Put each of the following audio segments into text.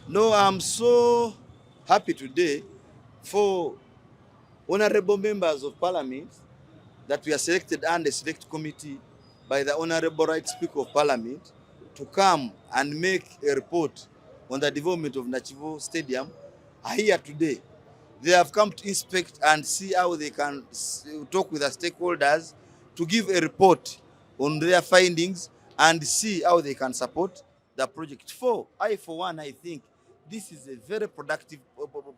No, I'm so happy today for honorable members of Parliament that we are selected and a select committee by the Honorable Right Speaker of Parliament to come and make a report on the development of Nakivubo Stadium are here today. They have come to inspect and see how they can talk with the stakeholders to give a report on their findings and see how they can support the project. For one, I think this is a very productive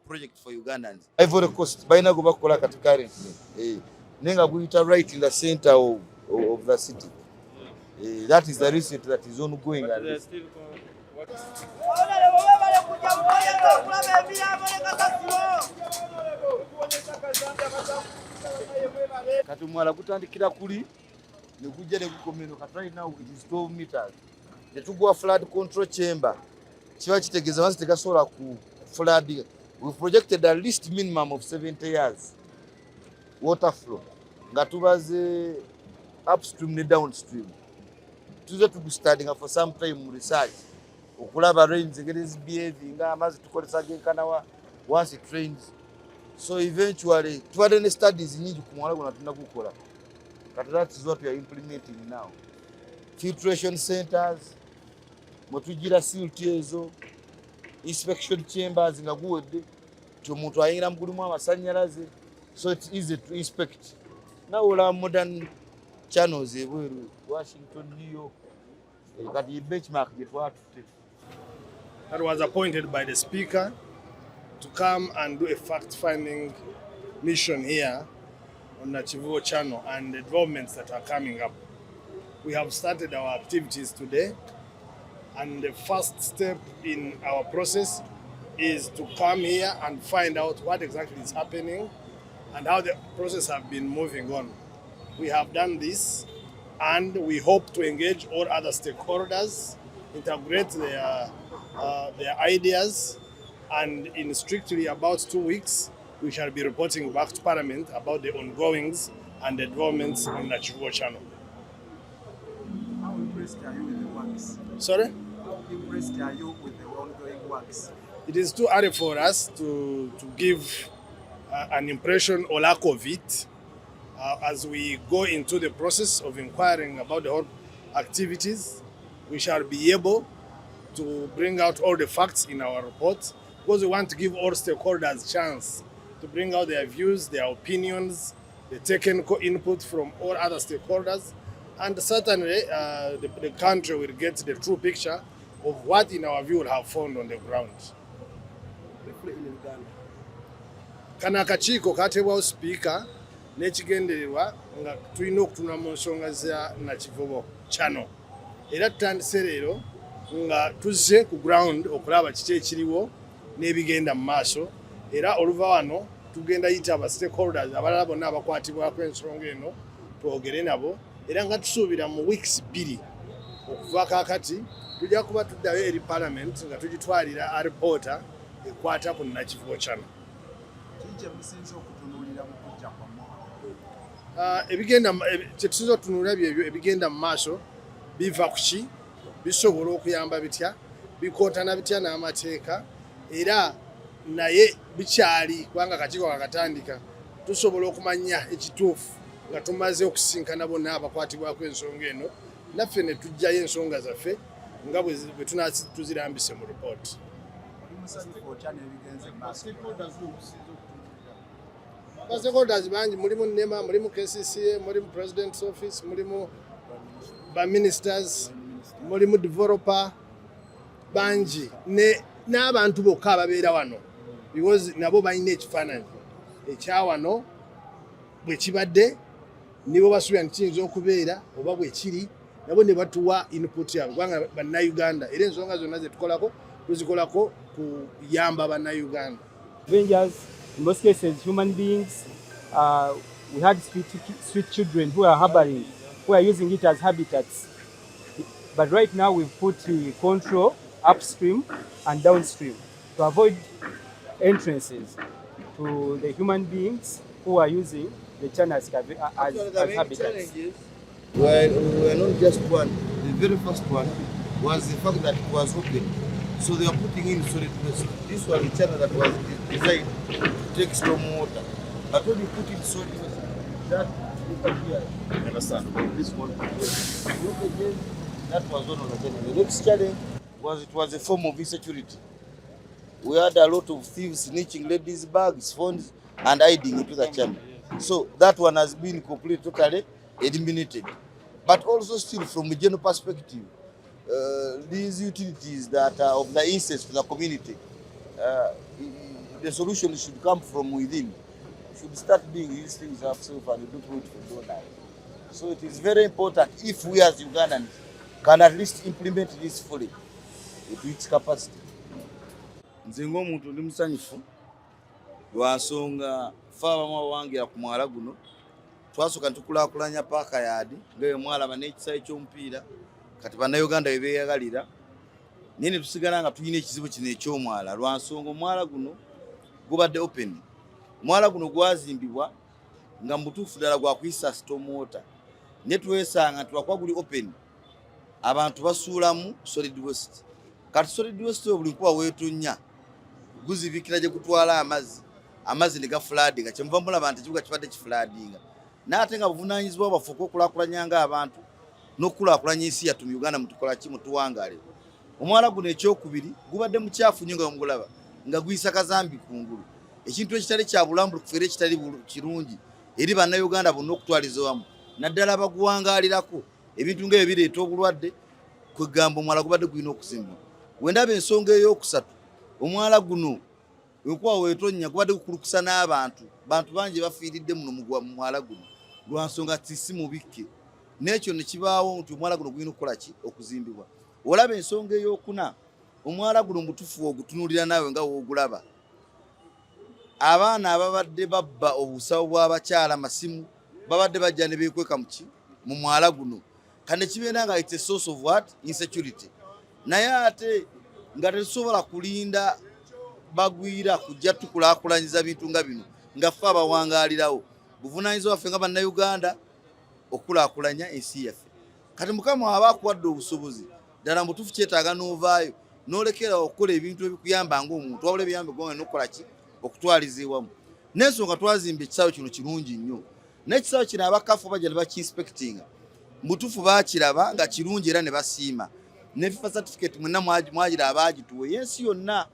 project for Ugandans. Ivory Coast, baina go bakola kati currently. Nenga guita right in the center of the city. That is the research that is ongoing. Kati Omwaala kutandikira kuli ne kujja ne kukomeno kati right now it is 12 meters. Netugwa flood control chamber. Kiba kitegeeza mazzi tegasobola ku flood. We projected at least minimum of 70 years water flow. Nga tubaze upstream ne downstream. Tuze tugustudying for some time research. Okulaba rains engeri behaving amazzi tukozesa genkana once it rains. So eventually tubadde ne studies nyingi ku Omwaala gonna tunda kukola. Kati that is what we are implementing now. Filtration centers, motujira silt ezo, inspection chambers nga guwedde ti omuntu ayingira mu gulimu amasannyalaze, so it's easy to inspect. Now we have modern channels ebweru Washington, New York. Kati benchmark gye twatutte. That was appointed by the Speaker to come and do a fact-finding mission here on Nakivubo Channel and the developments that are coming up. We have started our activities today, and the first step in our process is to come here and find out what exactly is happening and how the process has been moving on. We have done this, and we hope to engage all other stakeholders, integrate their ideas, and in strictly about 2 weeks, we shall be reporting back to Parliament about the ongoings and the developments on the Nakivubo Channel. How impressed are you with the works? Sorry? How impressed are you with the ongoing works? It is too early for us to give an impression or lack of it as we go into the process of inquiring about the whole activities. We shall be able to bring out all the facts in our report, because we want to give all stakeholders a chance to bring out their views, their opinions, the technical input from all other stakeholders, and certainly the country will get the true picture of what, in our view, will have found on the ground. Kano akakiiko kateebwawo Speaker n'ekigendererwa nga tulina okutunula mu nsonga za Nakivubo Channel. Era tutandise leero nga tuzze ku ground okulaba kiki ekiriwo n'ebigenda mu maaso, era oluva wano tugenda yita aba stakeholders abalala bonna abakwatibwako ensonga eno twogere nabo, era nga tusuubira mu weeks 2 okuva kaakati tujja kuba tuddayo eri Parliament nga tugitwalira a reporter ekwata ku Nakivubo Channel. Kiki musinza okutunuulira mu kujja kwammwe? Kyetusinza okutunuulira byebyo ebigenda mu maaso biva ku ki, bisobola okuyamba bitya, bikootana bitya n'amateeka, era naye bikyali kubanga akakiiko kakatandika, tusobola okumanya ekituufu nga tumaze okusinkana bonna abakwatibwako ensonga eno, naffe ne tujjayo ensonga zaffe nga bwe tuzirambise mu report. Stakeholders bangi, mulimu NEMA, mulimu KCCA, mulimu President's Office, mulimu ba ministers, mulimu developer bangi n'abantu bokka ababeera wano, because nabo balina ekifaananyi ekya wano bwe kibadde, nibo basuubira nti kiyinza okubeera oba bwe kiri, nabo ne batuwa input yabwe kubanga bannayuganda, era ensonga zonna ze tukolako tuzikolako kuyamba bannayuganda. Strangers, in most cases human beings. We had street children who are harboring, who are using it as habitats. But right now we've put control upstream and downstream to avoid entrances to the human beings who are using the channel as habitats. We were not just one. The very first one was the fact that it was open. So they are putting putting in solid waste. This was the channel that was designed to take storm water. But when you put in solid waste, that here, understand? This one, that was one of the challenges. The next challenge was it was a form of insecurity. We had a lot of thieves snitching ladies' bags, phones, and hiding into the channel. So that one has been completely, totally eliminated. But also still from a general perspective, these utilities that are of the interest to the community, the solution should come from within. We should start doing these things ourselves and don't wait for donors. So it is very important if we as Ugandans can at least implement this fully to its capacity. Nze ng'omuntu ndi musanyufu lwa nsonga ffe abamu abawangira ku mwala guno twasooka ntukulaakulanya paaka yaadi nga mwalaba n'ekisaawe ky'omupiira kati bannayuganda bwe beeyagalira naye ne tusigala nga tulina ekizibu kino eky'omwala lwa nsonga omwala guno gubadde open. Omwala guno gwazimbibwa nga mu butuufu ddala gwa kuyisa storm water naye twesanga nti lwakuba guli open abantu basuulamu solid waste. Kati solid waste buli nkuba weetonnya guzibikira gye gutwala amazzi ne gafulaadinga kyemuva mulaba nti ekibuga kibadde kifulaadinga n'ate nga buvunaanyizibwa bwaffe okwokulaakulanya ng'abantu n'okulaakulanya ensi yattu mu Uganda mutukola ki mutuwangaale. Omwala guno ekyokubiri gubadde mukyafu nnyo nga mugulaba nga guyisa kazambi kungulu, ekintu ekitali kya bulambulukufu era ekitali kirungi eri bannayuganda bonna okutwaliza wamu naddala baguwangaalirako ebintu ng'ebyo bireeta obulwadde kwegamba omwala gubadde gulina okuzimbibwa. Wendaba ensonga ey'okusatu, omwala guno enkuba weetonnya gubadde gukulukusa n'abantu, bantu bangi bafiiridde muno mu mwala guno lwa nsonga si mubikke. N'ekyo ne kibaawo nti omwala guno gulina okukola ki okuzimbibwa. Olaba ensonga ey'okuna, omwala guno mutufu ogutunuulira naawe nga woogulaba. Abaana ababadde babba obusawo bw'abakyala masimu babadde bajja ne beekweka mu mwala guno. Kane kibeera nga it's a source of what? Insecurity. Naye ate nga tetusobola kulinda bagwira kujja tukulaakulanyiza bintu nga bino nga ffe abawangaalirawo buvunaanyizibwa waffe nga bannayuganda okulaakulanya ensi yaffe. Kati Mukama aba akuwadde obusobozi ddala mutuufu kyetaaga n'ovaayo n'olekera okukola ebintu ebikuyamba ng'omuntu wabula ebiyambe gwange n'okukola ki okutwaliza ewamu. N'ensonga twazimba ekisaawe kino kirungi nnyo n'ekisaawe kino abakafu bajja ne bakiinspectinga mutuufu baakiraba nga kirungi era ne basiima ne FIFA certificate mwenna mwagira abaagituwa yensi yonna.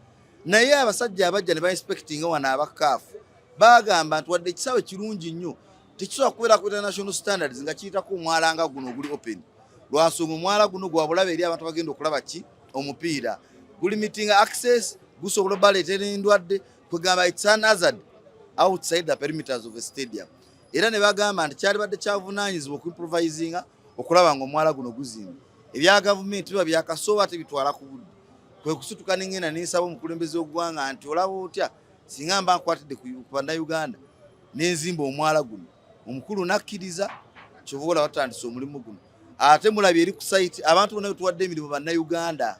Naye abasajja abajja ne bainspectinga wano abakaafu bagamba nti wadde ekisaawe kirungi nnyo tekisobola kubeera ku international standards nga kiyitako omwala nga guno oguli open. Lwa nsonga omwala guno gwa bulabe eri abantu bagenda okulaba ki omupiira gulimiting access gusobola obaleetera endwadde kwegamba it's an hazard outside the perimeters of a stadium. Era ne bagamba nti kyali badde kyavunaanyizibwa okuimprovisinga okulaba nga omwala guno guzimba. Ebya gavumenti biba byakasoba tebitwala ku budde. Kwe kusituka n'engenda n'ensaba omukulembeze w'eggwanga nti olaba otya singa mba nkwatidde ku bannayuganda n'enzimba omwala guno. Omukulu nakkiriza kyova olaba batandise omulimu guno. Ate mulabye eri ku site abantu bonna betuwadde emirimu bannayuganda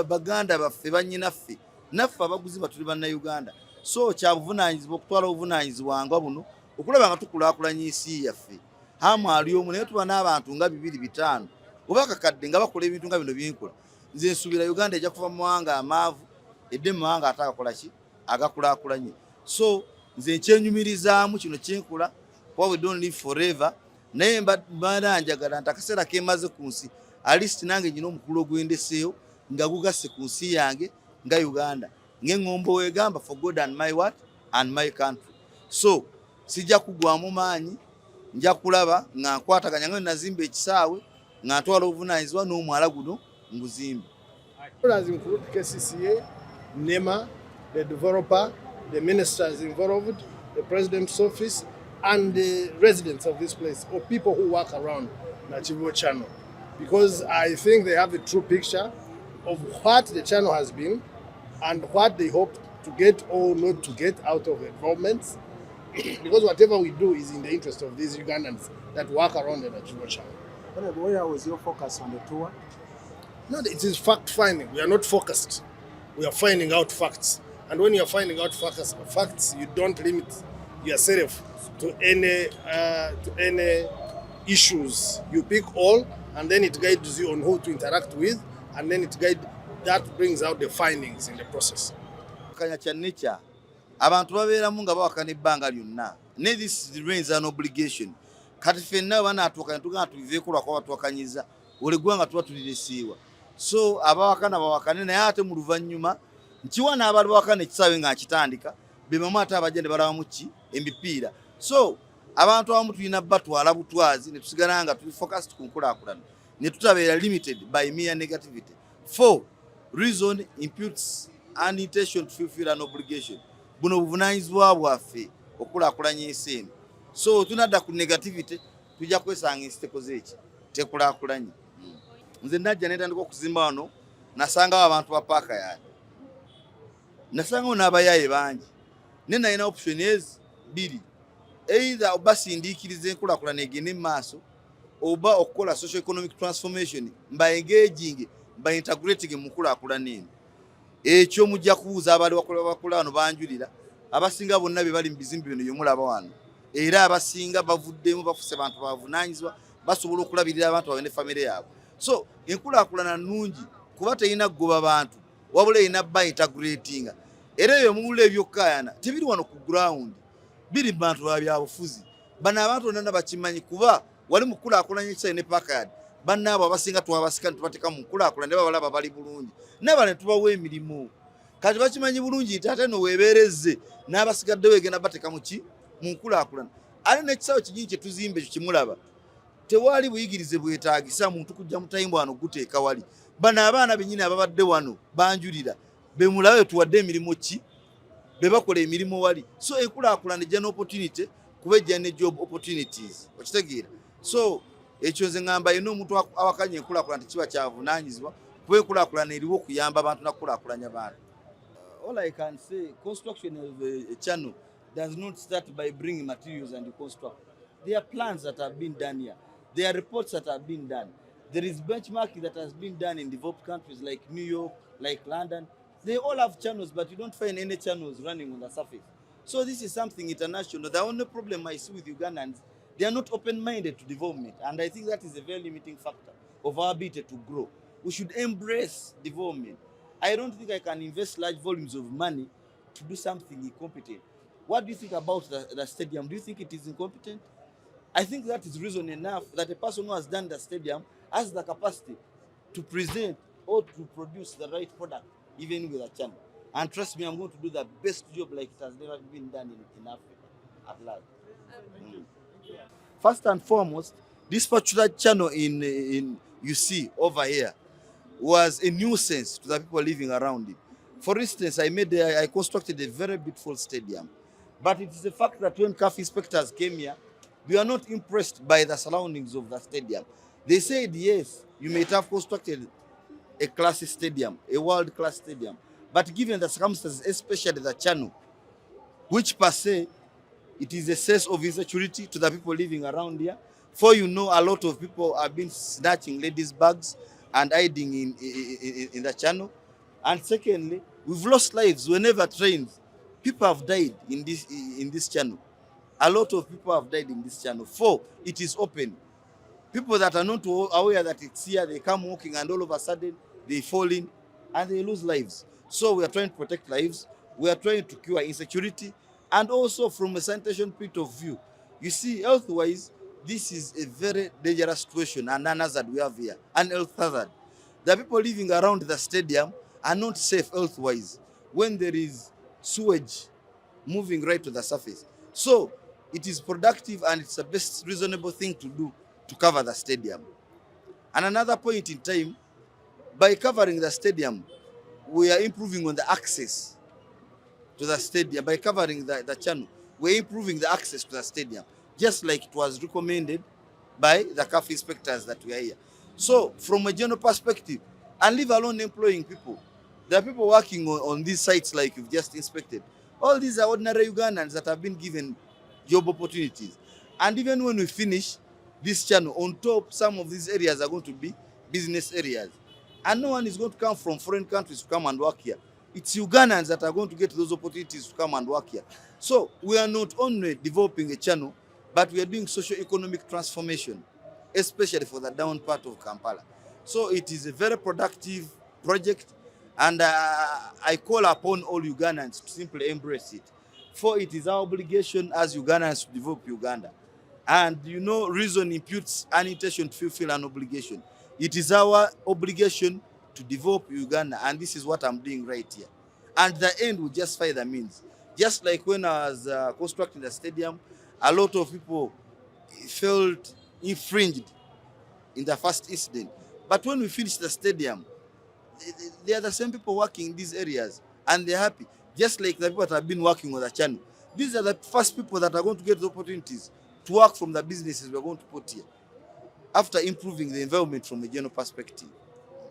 baganda baffe bannyinaffe naffe abaguzimba tuli bannayuganda. So kya buvunaanyizibwa okutwala obuvunaanyizibwa nga buno okulaba nga tukulaakulanya ensi yaffe. Hamu ali omu naye tuba n'abantu nga 2-5 oba kakadde nga bakola ebintu nga bino byenkola. Nze nsuubira Uganda ejja kuva mu mawanga amaavu edde mu mawanga atagakola ki agakulaakulanye. So nze nkyenyumirizaamu kino kyenkola kuba we don't live forever. Naye mbaana njagala nti akaseera kemaze ku nsi at least nange nyina omukulu ogwendeseeyo nga gugasse ku nsi yange nga Uganda ng'engombo weegamba for God and my what and my country. So sijja kugwamu maanyi nja kulaba nga nkwataganya nga nazimba ekisaawe nga ntwala obuvunaanyizibwa n'omwala guno nguzimba. As include KCCA, NEMA, the developer, the ministers involved, the president's office, and the residents of this place, or people who work around Nakivubo Channel. Because I think they have a true picture of what the channel has been and what they hope to get or not to get out of the developments. Because whatever we do is in the interest of these Ugandans that work around the Nakivubo Channel. Where was your focus on the tour? No, it is fact finding. We are not focused. We are finding out facts. And when you are finding out facts, you don't limit yourself to any issues. You pick all, and then it guides you on who to interact with, and then it guides that brings out the findings in the process. Kanya kya nature abantu babeeramu nga bawakana ebbanga lyonna. This remains an obligation. Kati ffenna banaatuuka netugamba tubiveeko lwako batuwakanyiza olegwanga tuba tuliresiiwa. So abawakana bawakane naye ate mu luvannyuma nkiwa n'abantu bawakana ekisaawe nga nkitandika be bamu ate abajja ne balabamu ki emipiira. So abantu abamu tulina batwala butwazi ne tusigala nga tuli focused ku nkulaakulana ne tutabeera limited by mere negativity. 4. Reason imputes an intention to fulfill an obligation. Buno buvunaanyizibwa bwaffe okulaakulanya ensi eno. So tunadda ku negativity tujja kwesanga ensi tekoze eki tekulaakulanye. Nze najja netandika okuzimba wano nasangawo abantu ba paaka yaani. Nasangawo n'abayaaye bangi. Ne nalina option ezi bbiri. Either obasindiikiriza enkulaakulana egende mu maaso oba okukola social economic transformation mba engaging mba integrating mu nkulaakulana eno. Ekyo mujja kubuuza abali bakola wano banjulira abasinga bonna be bali mu bizimbe bino byomulaba wano era abasinga bavuddemu bafuse bantu bavunaanyizibwa basobola okulabirira abantu bawe ne famire yaabwe. So enkulaakulana nnungi kuba teyina kugoba bantu wabula erina bba integrating era ebyo muwula ebyokkaayana tebiri wano ku ground biri mu bantu babyabufuzi. Bano abantu bonna bakimanyi kuba wali mu kulaakulanya ekisaawe ne packard bannaabo abasinga twabasika ne tubateeka mu nkulaakulana ne babalaba bali bulungi naba ne tubawa emirimu. Kati bakimanyi bulungi nti ate no weeberezze n'abasigadde weegenda bateeka mu ki mu nkulaakulana. Ate n'ekisaawe kinyingi kye tuzimba ekyo kimulaba tewali buyigirize bwetaagisa muntu kujja mutayimbwa wano guteeka wali. Bano abaana bennyini ababadde wano banjulira be mulabe tuwadde emirimu ki be bakola emirimu wali. So enkulaakulana ejja n'opportunity kuba ejja ne job opportunities okitegeera. So ekyo nze ngamba yina omuntu awakanya enkulaakulana tekiba kyavunaanyizibwa kuba enkulaakulana eriwo okuyamba abantu nakulaakulanya bantu. All I can say, construction of a channel does not start by bringing materials and you construct. There are plans that have been done here. There are reports that have been done. There is benchmarking that has been done in developed countries like New York, like London. They all have channels, but you don't find any channels running on the surface. So this is something international. The only problem I see with Ugandans, they are not open-minded to development. And I think that is a very limiting factor of our ability to grow. We should embrace development. I don't think I can invest large volumes of money to do something incompetent. What do you think about the stadium? Do you think it is incompetent? I think that is reason enough that a person who has done the stadium has the capacity to present or to produce the right product, even with a channel. And trust me, I'm going to do the best job like it has never been done in Africa at large. First and foremost, this particular channel in you see over here was a nuisance to the people living around it. For instance, I constructed a very beautiful stadium. But it is a fact that when CAF inspectors came here, we are not impressed by the surroundings of the stadium. They said, yes, you may have constructed a classy stadium, a world-class stadium. But given the circumstances, especially the channel, which per se, it is a source of insecurity to the people living around here. For you know, a lot of people have been snatching ladies' bags and hiding in the channel. And secondly, we've lost lives whenever trains. People have died in this channel. A lot of people have died in this channel. 4, it is open. People that are not aware that it's here, they come walking and all of a sudden they fall in and they lose lives. So we are trying to protect lives. We are trying to cure insecurity. And also from a sanitation point of view, you see, health-wise, this is a very dangerous situation and an hazard we have here, an health hazard. The people living around the stadium are not safe health-wise when there is sewage moving right to the surface. So it is productive and it's the best reasonable thing to do to cover the stadium. And another point in time, by covering the stadium, we are improving on the access to the stadium. By covering the channel, we're improving the access to the stadium, just like it was recommended by the CAF inspectors that we are here. So from a general perspective, and leave alone employing people, there are people working on these sites like you've just inspected. All these are ordinary Ugandans that have been given job opportunities. And even when we finish this channel, on top, some of these areas are going to be business areas. And no one is going to come from foreign countries to come and work here. It's Ugandans that are going to get those opportunities to come and work here. So we are not only developing a channel, but we are doing socio-economic transformation, especially for the down part of Kampala. So it is a very productive project, And I call upon all Ugandans to simply embrace it. For it is our obligation as Ugandans to develop Uganda. And you know, reason imputes an intention to fulfill an obligation. It is our obligation to develop Uganda, and this is what I'm doing right here. And the end will justify the means. Just like when I was constructing the stadium, a lot of people felt infringed in the first incident. But when we finish the stadium, they are the same people working in these areas, and they're happy. Just like the people that have been working on the channel. These are the first people that are going to get the opportunities to work from the businesses we're going to put here, after improving the environment from a general perspective.